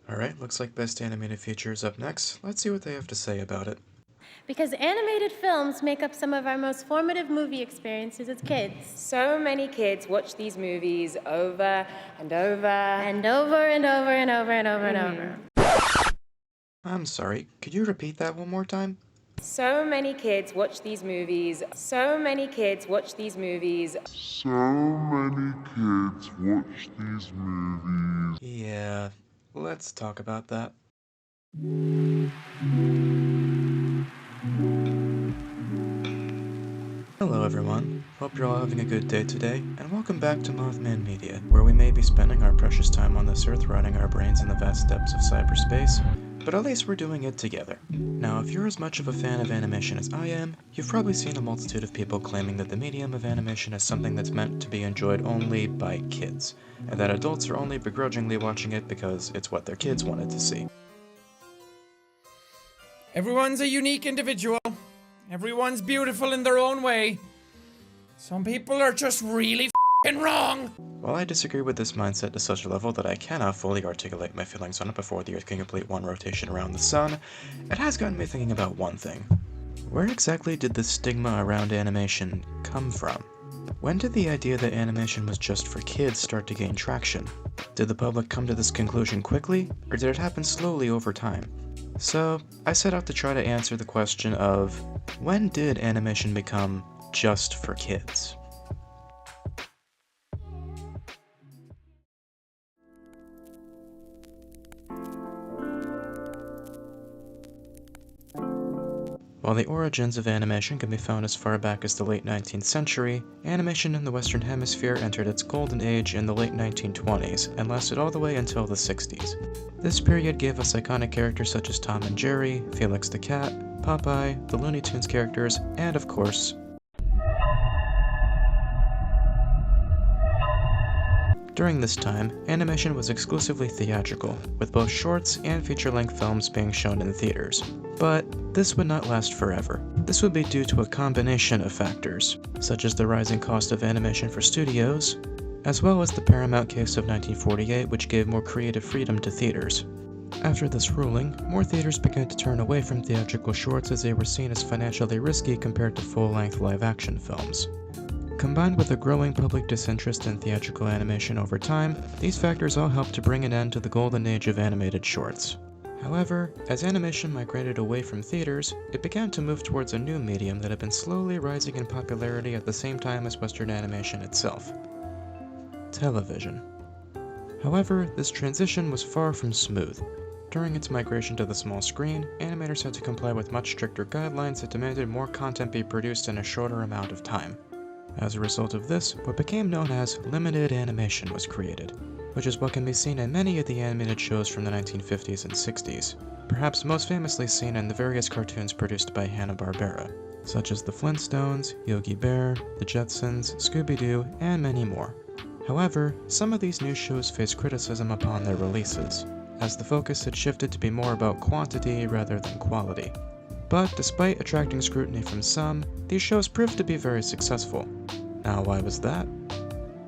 Alright, looks like Best Animated Feature is up next. Let's see what they have to say about it. Because animated films make up some of our most formative movie experiences as kids. So many kids watch these movies over and over. And over and over and over and over and over. I'm sorry, could you repeat that one more time? So many kids watch these movies. So many kids watch these movies. So many kids watch these movies. Yeah, let's talk about that. Hello everyone, hope you're all having a good day today, and welcome back to Mothman Media, where we may be spending our precious time on this earth rotting our brains in the vast depths of cyberspace, but at least we're doing it together. Now, if you're as much of a fan of animation as I am, you've probably seen a multitude of people claiming that the medium of animation is something that's meant to be enjoyed only by kids, and that adults are only begrudgingly watching it because it's what their kids wanted to see. Everyone's a unique individual. Everyone's beautiful in their own way. Some people are just really f***ing wrong. While I disagree with this mindset to such a level that I cannot fully articulate my feelings on it before the Earth can complete one rotation around the Sun, it has gotten me thinking about one thing. Where exactly did the stigma around animation come from? When did the idea that animation was just for kids start to gain traction? Did the public come to this conclusion quickly, or did it happen slowly over time? So, I set out to try to answer the question of, when did animation become just for kids? While the origins of animation can be found as far back as the late 19th century, animation in the Western Hemisphere entered its golden age in the late 1920s and lasted all the way until the 60s. This period gave us iconic characters such as Tom and Jerry, Felix the Cat, Popeye, the Looney Tunes characters, and of course, during this time, animation was exclusively theatrical, with both shorts and feature-length films being shown in theaters. But this would not last forever. This would be due to a combination of factors, such as the rising cost of animation for studios, as well as the Paramount case of 1948, which gave more creative freedom to theaters. After this ruling, more theaters began to turn away from theatrical shorts as they were seen as financially risky compared to full-length live-action films. Combined with a growing public disinterest in theatrical animation over time, these factors all helped to bring an end to the golden age of animated shorts. However, as animation migrated away from theaters, it began to move towards a new medium that had been slowly rising in popularity at the same time as Western animation itself: television. However, this transition was far from smooth. During its migration to the small screen, animators had to comply with much stricter guidelines that demanded more content be produced in a shorter amount of time. As a result of this, what became known as limited animation was created, which is what can be seen in many of the animated shows from the 1950s and 60s, perhaps most famously seen in the various cartoons produced by Hanna-Barbera, such as the Flintstones, Yogi Bear, the Jetsons, Scooby-Doo, and many more. However, some of these new shows faced criticism upon their releases, as the focus had shifted to be more about quantity rather than quality. But despite attracting scrutiny from some, these shows proved to be very successful. Now, why was that?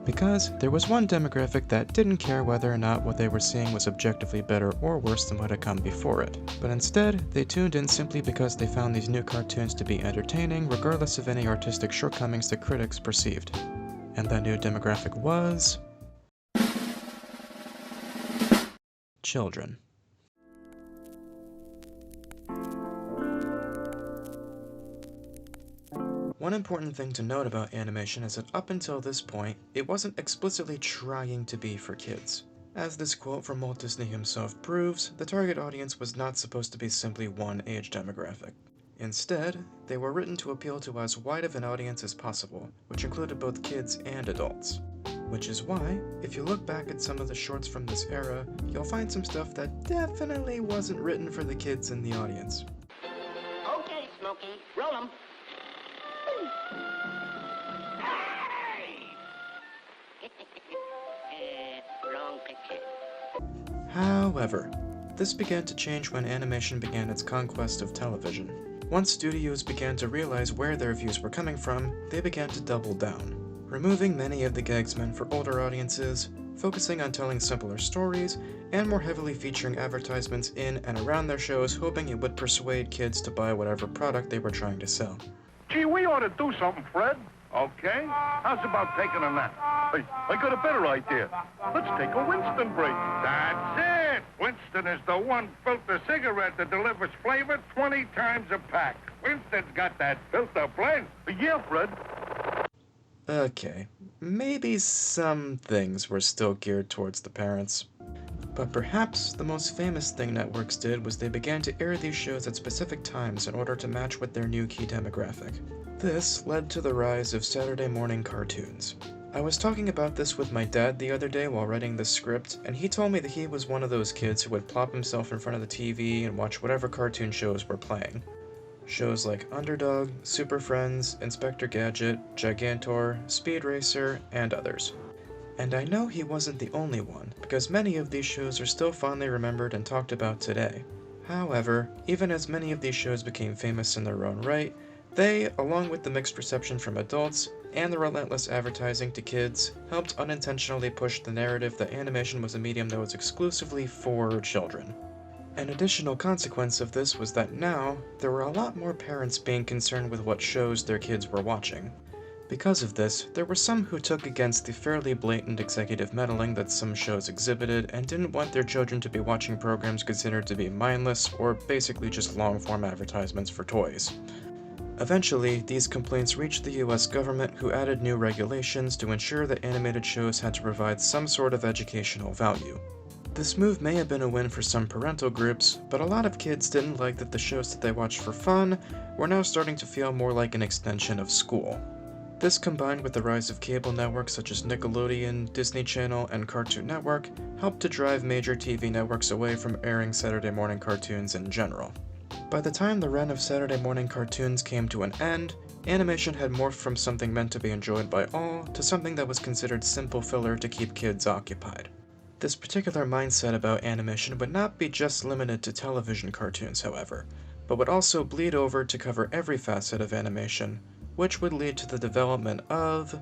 Because there was one demographic that didn't care whether or not what they were seeing was objectively better or worse than what had come before it, but instead, they tuned in simply because they found these new cartoons to be entertaining regardless of any artistic shortcomings that critics perceived. And that new demographic was... children. One important thing to note about animation is that up until this point, it wasn't explicitly trying to be for kids. As this quote from Walt Disney himself proves, the target audience was not supposed to be simply one age demographic. Instead, they were written to appeal to as wide of an audience as possible, which included both kids and adults. Which is why, if you look back at some of the shorts from this era, you'll find some stuff that definitely wasn't written for the kids in the audience. Okay, Smokey, roll 'em. Wrong picture. However, this began to change when animation began its conquest of television. Once studios began to realize where their views were coming from, they began to double down, removing many of the gags meant for older audiences, focusing on telling simpler stories and more heavily featuring advertisements in and around their shows, hoping it would persuade kids to buy whatever product they were trying to sell. Gee, we ought to do something, Fred. Okay. How's about taking a nap? Hey, I got a better idea. Let's take a Winston break. That's it. Winston is the one filter cigarette that delivers flavor 20 times a pack. Winston's got that filter blend. Yeah, Fred. Okay, maybe some things were still geared towards the parents. But perhaps the most famous thing networks did was they began to air these shows at specific times in order to match with their new key demographic. This led to the rise of Saturday morning cartoons. I was talking about this with my dad the other day while writing this script, and he told me that he was one of those kids who would plop himself in front of the TV and watch whatever cartoon shows were playing. Shows like Underdog, Super Friends, Inspector Gadget, Gigantor, Speed Racer, and others. And I know he wasn't the only one, because many of these shows are still fondly remembered and talked about today. However, even as many of these shows became famous in their own right, they, along with the mixed reception from adults and the relentless advertising to kids, helped unintentionally push the narrative that animation was a medium that was exclusively for children. An additional consequence of this was that now, there were a lot more parents being concerned with what shows their kids were watching. Because of this, there were some who took against the fairly blatant executive meddling that some shows exhibited and didn't want their children to be watching programs considered to be mindless or basically just long-form advertisements for toys. Eventually, these complaints reached the US government, who added new regulations to ensure that animated shows had to provide some sort of educational value. This move may have been a win for some parental groups, but a lot of kids didn't like that the shows that they watched for fun were now starting to feel more like an extension of school. This, combined with the rise of cable networks such as Nickelodeon, Disney Channel, and Cartoon Network, helped to drive major TV networks away from airing Saturday morning cartoons in general. By the time the run of Saturday morning cartoons came to an end, animation had morphed from something meant to be enjoyed by all to something that was considered simple filler to keep kids occupied. This particular mindset about animation would not be just limited to television cartoons, however, but would also bleed over to cover every facet of animation, which would lead to the development of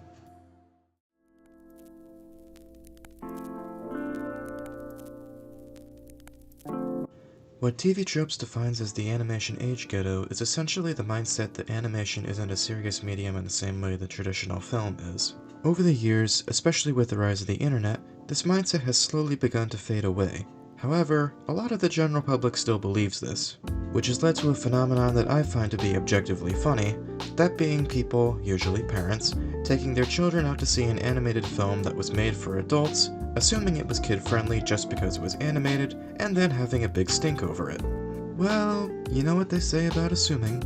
what TV Tropes defines as the animation age ghetto is essentially the mindset that animation isn't a serious medium in the same way that traditional film is. Over the years, especially with the rise of the internet, this mindset has slowly begun to fade away. However, a lot of the general public still believes this, which has led to a phenomenon that I find to be objectively funny, that being people, usually parents, taking their children out to see an animated film that was made for adults, assuming it was kid-friendly just because it was animated, and then having a big stink over it. Well, you know what they say about assuming.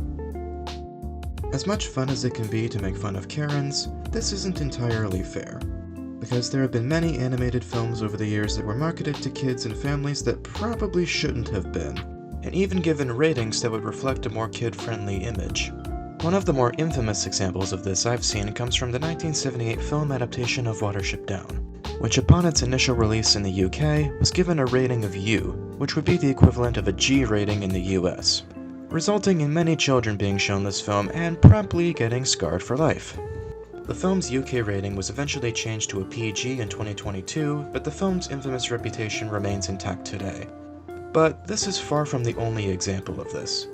As much fun as it can be to make fun of Karens, this isn't entirely fair, because there have been many animated films over the years that were marketed to kids and families that probably shouldn't have been, and even given ratings that would reflect a more kid-friendly image. One of the more infamous examples of this I've seen comes from the 1978 film adaptation of Watership Down, which upon its initial release in the UK was given a rating of U, which would be the equivalent of a G rating in the US, resulting in many children being shown this film and promptly getting scarred for life. The film's UK rating was eventually changed to a PG in 2022, but the film's infamous reputation remains intact today. But this is far from the only example of this.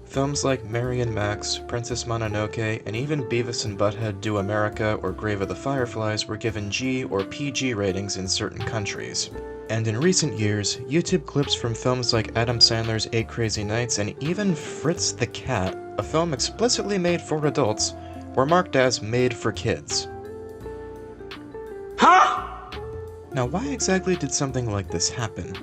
Films like Mary and Max, Princess Mononoke, and even Beavis and Butthead Do America or Grave of the Fireflies were given G or PG ratings in certain countries. And in recent years, YouTube clips from films like Adam Sandler's 8 Crazy Nights and even Fritz the Cat, a film explicitly made for adults, were marked as made for kids. Huh? Now, why exactly did something like this happen?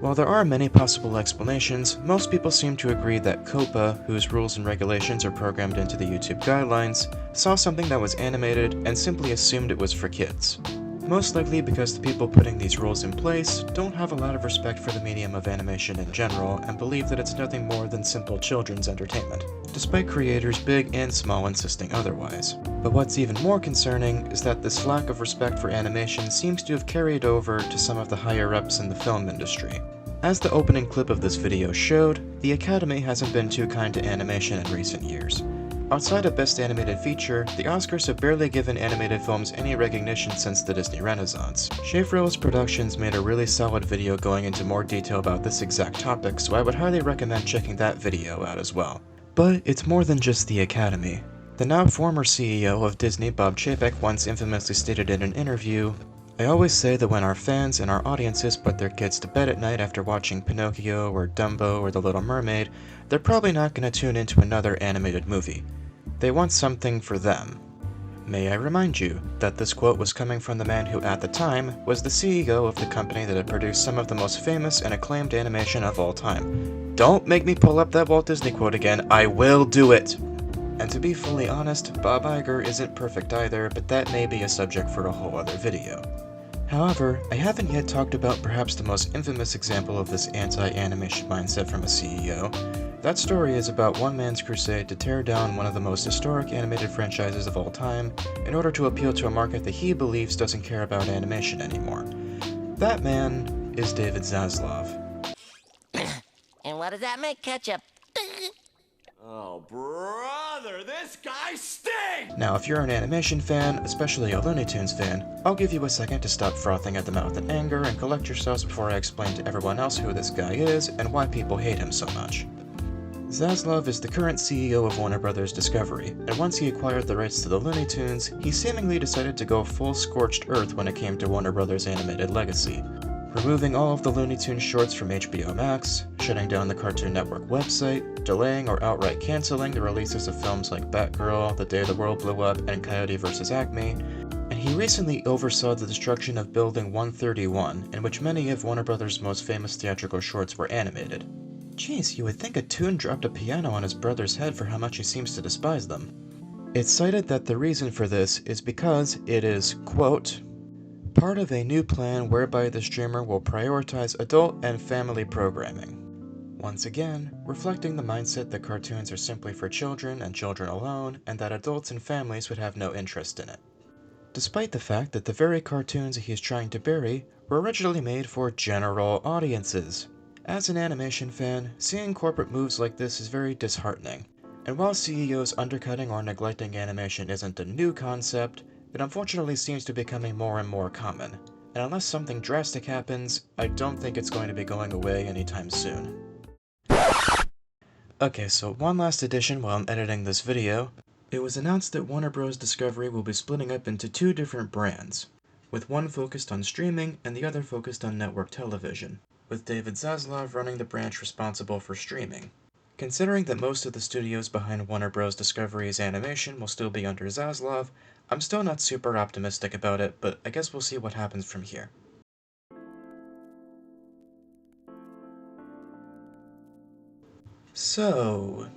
While there are many possible explanations, most people seem to agree that COPPA, whose rules and regulations are programmed into the YouTube guidelines, saw something that was animated and simply assumed it was for kids. Most likely because the people putting these rules in place don't have a lot of respect for the medium of animation in general and believe that it's nothing more than simple children's entertainment, despite creators big and small insisting otherwise. But what's even more concerning is that this lack of respect for animation seems to have carried over to some of the higher-ups in the film industry. As the opening clip of this video showed, the Academy hasn't been too kind to animation in recent years. Outside of Best Animated Feature, the Oscars have barely given animated films any recognition since the Disney Renaissance. Schaefer Rose Productions made a really solid video going into more detail about this exact topic, so I would highly recommend checking that video out as well. But it's more than just the Academy. The now former CEO of Disney, Bob Chapek, once infamously stated in an interview, "I always say that when our fans and our audiences put their kids to bed at night after watching Pinocchio or Dumbo or The Little Mermaid, they're probably not going to tune into another animated movie. They want something for them." May I remind you that this quote was coming from the man who at the time was the CEO of the company that had produced some of the most famous and acclaimed animation of all time. Don't make me pull up that Walt Disney quote again, I will do it! And to be fully honest, Bob Iger isn't perfect either, but that may be a subject for a whole other video. However, I haven't yet talked about perhaps the most infamous example of this anti-animation mindset from a CEO. That story is about one man's crusade to tear down one of the most historic animated franchises of all time in order to appeal to a market that he believes doesn't care about animation anymore. That man is David Zaslav. And what does that make, Ketchup? Oh, brother, this guy stinks! Now, if you're an animation fan, especially a Looney Tunes fan, I'll give you a second to stop frothing at the mouth in anger and collect yourselves before I explain to everyone else who this guy is and why people hate him so much. Zaslav is the current CEO of Warner Bros. Discovery, and once he acquired the rights to the Looney Tunes, he seemingly decided to go full scorched earth when it came to Warner Bros. Animated legacy, removing all of the Looney Tunes shorts from HBO Max, shutting down the Cartoon Network website, delaying or outright canceling the releases of films like Batgirl, The Day the World Blew Up, and Coyote vs. Acme, and he recently oversaw the destruction of Building 131, in which many of Warner Bros.' most famous theatrical shorts were animated. Jeez, you would think a Toon dropped a piano on his brother's head for how much he seems to despise them. It's cited that the reason for this is because it is, quote, part of a new plan whereby the streamer will prioritize adult and family programming. Once again, reflecting the mindset that cartoons are simply for children and children alone, and that adults and families would have no interest in it. Despite the fact that the very cartoons he is trying to bury were originally made for general audiences. As an animation fan, seeing corporate moves like this is very disheartening. And while CEOs undercutting or neglecting animation isn't a new concept, it unfortunately seems to be becoming more and more common. And unless something drastic happens, I don't think it's going to be going away anytime soon. Okay, so one last addition while I'm editing this video. It was announced that Warner Bros. Discovery will be splitting up into two different brands, with one focused on streaming and the other focused on network television, with David Zaslav running the branch responsible for streaming. Considering that most of the studios behind Warner Bros. Discovery's animation will still be under Zaslav, I'm still not super optimistic about it, but I guess we'll see what happens from here. So,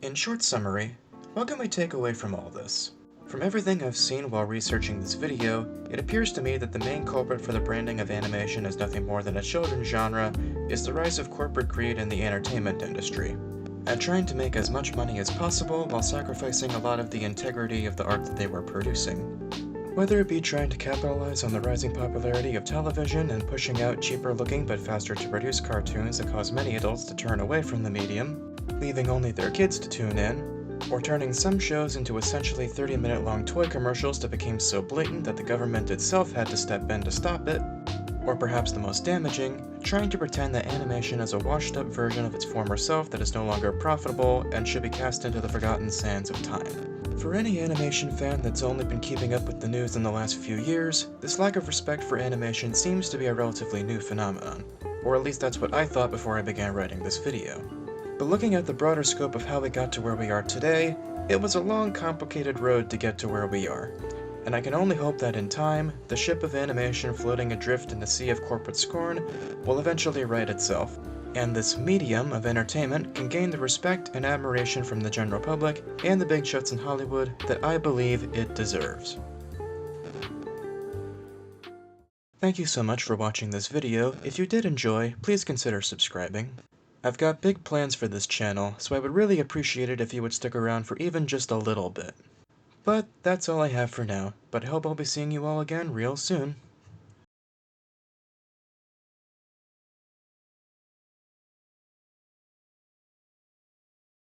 in short summary, what can we take away from all this? From everything I've seen while researching this video, it appears to me that the main culprit for the branding of animation as nothing more than a children's genre is the rise of corporate greed in the entertainment industry, and trying to make as much money as possible while sacrificing a lot of the integrity of the art that they were producing. Whether it be trying to capitalize on the rising popularity of television and pushing out cheaper looking but faster to produce cartoons that cause many adults to turn away from the medium, leaving only their kids to tune in, or turning some shows into essentially 30-minute long toy commercials that became so blatant that the government itself had to step in to stop it, or perhaps the most damaging, trying to pretend that animation is a washed-up version of its former self that is no longer profitable and should be cast into the forgotten sands of time. For any animation fan that's only been keeping up with the news in the last few years, this lack of respect for animation seems to be a relatively new phenomenon, or at least that's what I thought before I began writing this video. But looking at the broader scope of how we got to where we are today, it was a long, complicated road to get to where we are. And I can only hope that in time, the ship of animation floating adrift in the sea of corporate scorn will eventually right itself, and this medium of entertainment can gain the respect and admiration from the general public and the big shots in Hollywood that I believe it deserves. Thank you so much for watching this video. If you did enjoy, please consider subscribing. I've got big plans for this channel, so I would really appreciate it if you would stick around for even just a little bit. But that's all I have for now, but I hope I'll be seeing you all again real soon.